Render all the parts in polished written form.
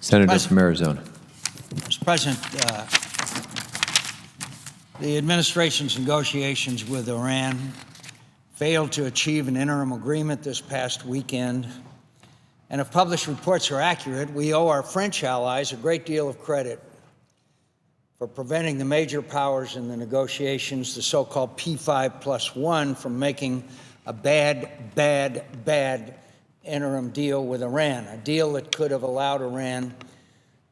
Senator from Arizona. Mr. President, the administration's negotiations with Iran failed to achieve an interim agreement this past weekend. And if published reports are accurate, we owe our French allies a great deal of credit for preventing the major powers in the negotiations, the so-called P5+1, from making a bad interim deal with Iran, a deal that could have allowed Iran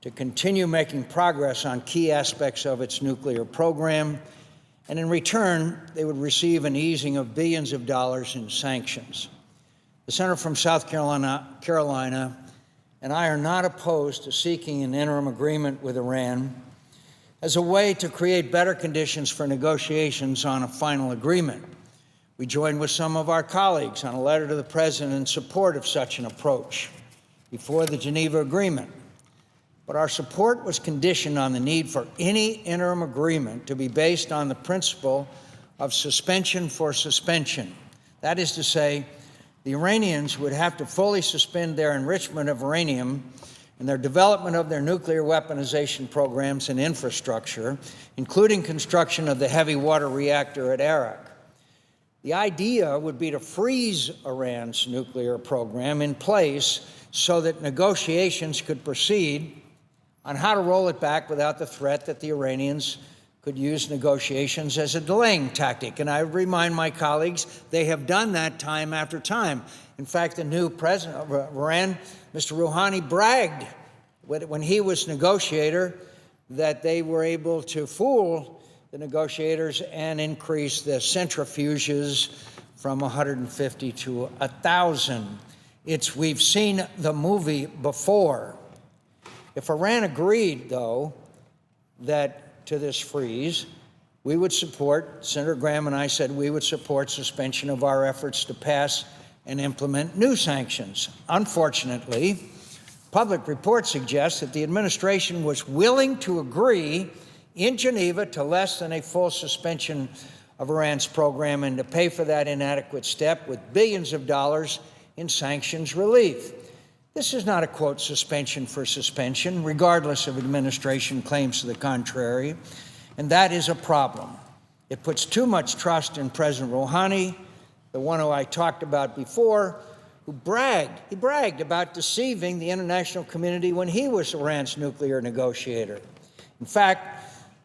to continue making progress on key aspects of its nuclear program, and in return, they would receive an easing of billions of dollars in sanctions. The senator from South Carolina and I are not opposed to seeking an interim agreement with Iran as a way to create better conditions for negotiations on a final agreement. We joined with some of our colleagues on a letter to the President in support of such an approach before the Geneva Agreement. But our support was conditioned on the need for any interim agreement to be based on the principle of suspension for suspension. That is to say, the Iranians would have to fully suspend their enrichment of uranium and their development of their nuclear weaponization programs and infrastructure, including construction of the heavy water reactor at Arak. The idea would be to freeze Iran's nuclear program in place so that negotiations could proceed on how to roll it back without the threat that the Iranians could use negotiations as a delaying tactic. And I remind my colleagues, they have done that time after time. In fact, the new president of Iran, Mr. Rouhani, bragged when he was negotiator that they were able to fool the negotiators and increase the centrifuges from 150 to 1,000. We've seen the movie before. If Iran agreed, though, to this freeze, we would support, Senator Graham and I said we would support suspension of our efforts to pass and implement new sanctions. Unfortunately, public reports suggest that the administration was willing to agree in Geneva to less than a full suspension of Iran's program and to pay for that inadequate step with billions of dollars in sanctions relief. This is not a, quote, suspension for suspension, regardless of administration claims to the contrary, and that is a problem. It puts too much trust in President Rouhani, the one who I talked about before, who bragged about deceiving the international community when he was Iran's nuclear negotiator. In fact,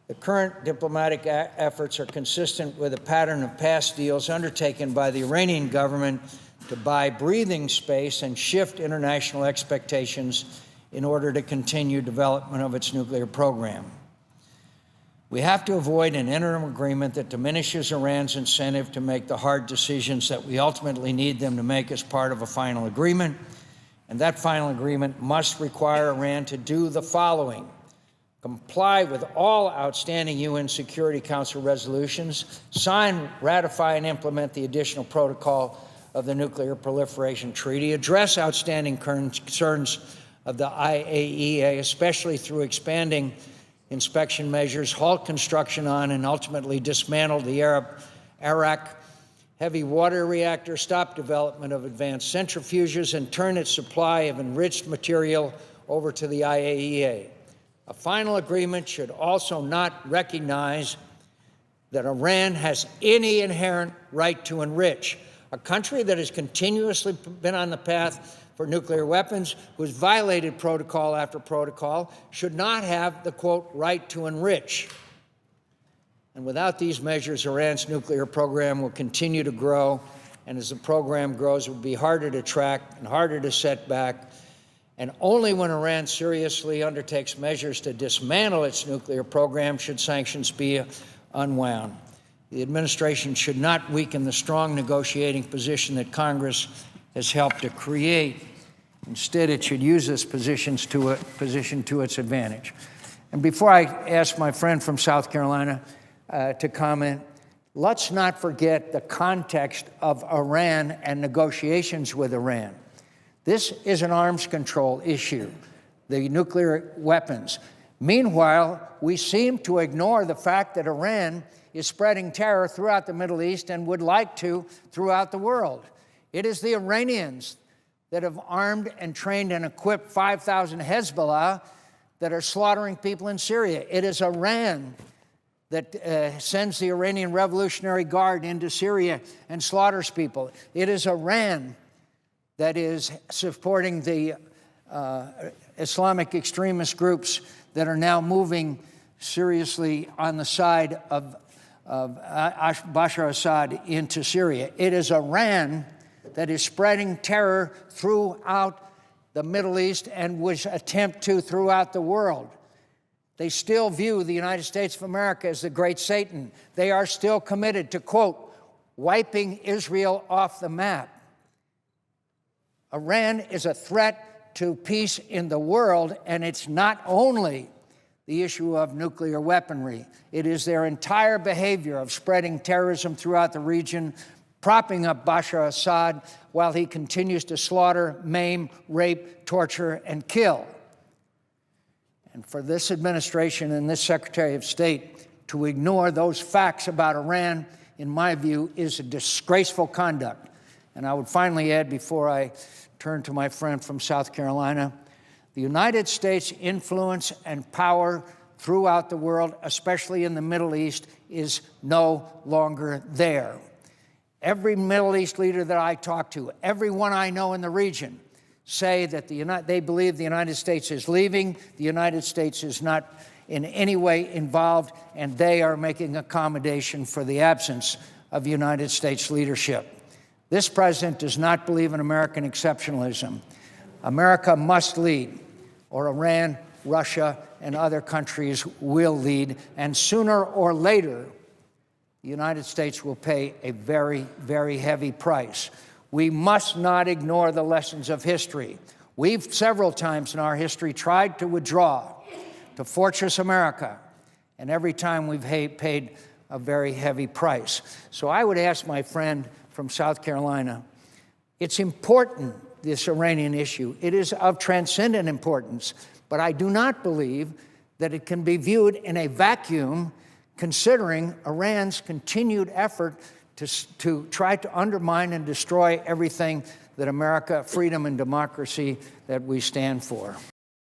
the current diplomatic efforts are consistent with a pattern of past deals undertaken by the Iranian government to buy breathing space and shift international expectations in order to continue development of its nuclear program. We have to avoid an interim agreement that diminishes Iran's incentive to make the hard decisions that we ultimately need them to make as part of a final agreement. And that final agreement must require Iran to do the following: comply with all outstanding UN Security Council resolutions, sign, ratify, and implement the additional protocol of the Nuclear Proliferation Treaty, address outstanding concerns of the IAEA, especially through expanding inspection measures, halt construction on and ultimately dismantle the Arak heavy water reactor, stop development of advanced centrifuges, and turn its supply of enriched material over to the IAEA. A final agreement should also not recognize that Iran has any inherent right to enrich. A country that has continuously been on the path for nuclear weapons, who has violated protocol after protocol, should not have the, quote, right to enrich. And without these measures, Iran's nuclear program will continue to grow, and as the program grows, it will be harder to track and harder to set back. And only when Iran seriously undertakes measures to dismantle its nuclear program should sanctions be unwound. The administration should not weaken the strong negotiating position that Congress has helped to create. Instead, it should use this position to its advantage. And before I ask my friend from South Carolina to comment, let's not forget the context of Iran and negotiations with Iran. This is an arms control issue, the nuclear weapons. Meanwhile, we seem to ignore the fact that Iran is spreading terror throughout the Middle East and would like to throughout the world. It is the Iranians that have armed and trained and equipped 5,000 Hezbollah that are slaughtering people in Syria. It is Iran that sends the Iranian Revolutionary Guard into Syria and slaughters people. It is Iran that is supporting the Islamic extremist groups that are now moving seriously on the side of Bashar Assad into Syria. It is Iran that is spreading terror throughout the Middle East and would attempt to throughout the world. They still view the United States of America as the great Satan. They are still committed to, quote, wiping Israel off the map. Iran is a threat to peace in the world, and it's not only the issue of nuclear weaponry. It is their entire behavior of spreading terrorism throughout the region, propping up Bashar Assad while he continues to slaughter, maim, rape, torture, and kill. And for this administration and this Secretary of State to ignore those facts about Iran, in my view, is a disgraceful conduct. And I would finally add, before I turn to my friend from South Carolina, the United States' influence and power throughout the world, especially in the Middle East, is no longer there. Every Middle East leader that I talk to, everyone I know in the region, say that they believe the United States is leaving, the United States is not in any way involved, and they are making accommodation for the absence of United States leadership. This president does not believe in American exceptionalism. America must lead, or Iran, Russia, and other countries will lead, and sooner or later, the United States will pay a very, very heavy price. We must not ignore the lessons of history. We've several times in our history tried to withdraw to Fortress America, and every time we've paid a very heavy price. So I would ask my friend from South Carolina, it's important, this Iranian issue. It is of transcendent importance, but I do not believe that it can be viewed in a vacuum, considering Iran's continued effort to try to undermine and destroy everything that America, freedom and democracy, that we stand for.